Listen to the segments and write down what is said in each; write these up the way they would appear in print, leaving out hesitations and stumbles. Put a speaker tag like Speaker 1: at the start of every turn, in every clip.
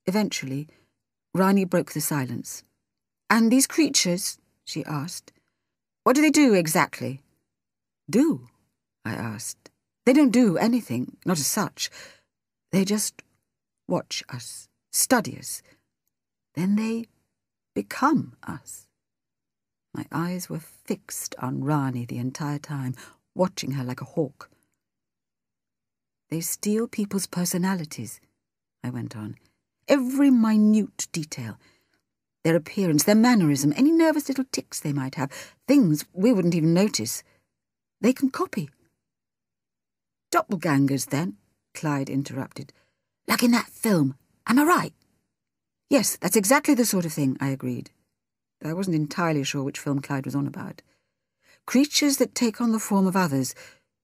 Speaker 1: Eventually, Rani broke the silence. "And these creatures," she asked, "what do they do exactly?" "Do?" I asked. "They don't do anything, not as such. They just watch us, study us. Then they become us." My eyes were fixed on Rani the entire time, watching her like a hawk. "They steal people's personalities," I went on. "Every minute detail. Their appearance, their mannerism, any nervous little tics they might have, things we wouldn't even notice. They can copy." "Doppelgangers, then?" Clyde interrupted. "Like in that film. Am I right?" "Yes, that's exactly the sort of thing," I agreed. I wasn't entirely sure which film Clyde was on about. "Creatures that take on the form of others.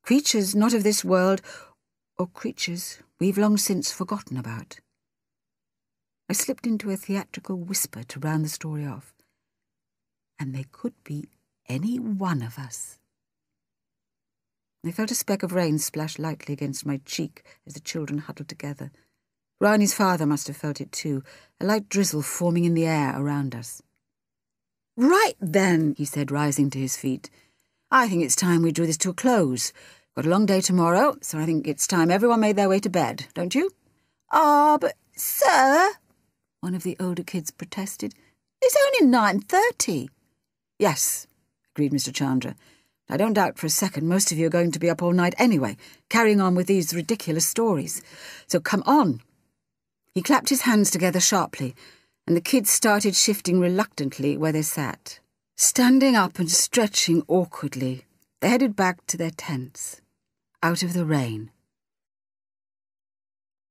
Speaker 1: Creatures not of this world, or creatures we've long since forgotten about." I slipped into a theatrical whisper to round the story off. "And they could be any one of us." I felt a speck of rain splash lightly against my cheek as the children huddled together. Rani's father must have felt it too, a light drizzle forming in the air around us. "Right then," he said, rising to his feet. "I think it's time we drew this to a close. Got a long day tomorrow, so I think it's time everyone made their way to bed, don't you?" "Ah, but, sir," one of the older kids protested, "it's only 9:30. "Yes," agreed Mr. Chandra. "I don't doubt for a second most of you are going to be up all night anyway, carrying on with these ridiculous stories. So come on." He clapped his hands together sharply, and the kids started shifting reluctantly where they sat. Standing up and stretching awkwardly, they headed back to their tents, out of the rain.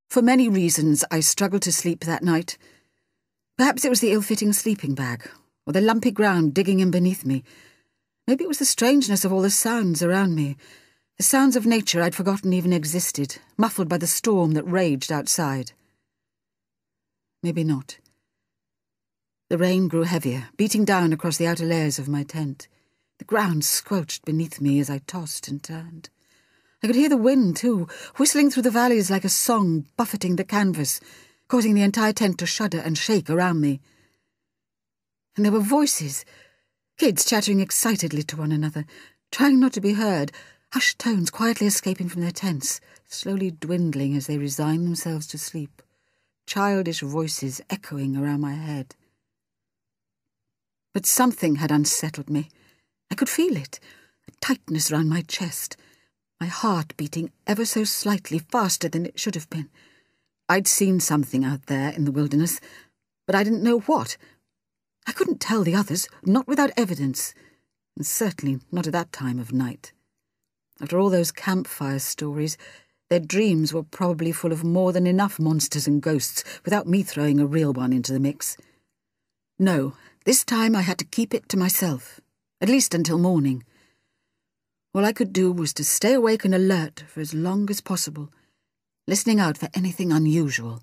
Speaker 1: For many reasons, I struggled to sleep that night. Perhaps it was the ill-fitting sleeping bag, or the lumpy ground digging in beneath me. Maybe it was the strangeness of all the sounds around me, the sounds of nature I'd forgotten even existed, muffled by the storm that raged outside. Maybe not. The rain grew heavier, beating down across the outer layers of my tent. The ground squelched beneath me as I tossed and turned. I could hear the wind, too, whistling through the valleys like a song buffeting the canvas, causing the entire tent to shudder and shake around me. And there were voices, kids chattering excitedly to one another, trying not to be heard, hushed tones quietly escaping from their tents, slowly dwindling as they resigned themselves to sleep, childish voices echoing around my head. But something had unsettled me. I could feel it, a tightness round my chest, my heart beating ever so slightly faster than it should have been. I'd seen something out there in the wilderness, but I didn't know what. I couldn't tell the others, not without evidence, and certainly not at that time of night. After all those campfire stories, their dreams were probably full of more than enough monsters and ghosts without me throwing a real one into the mix. No, this time I had to keep it to myself, at least until morning. All I could do was to stay awake and alert for as long as possible, listening out for anything unusual.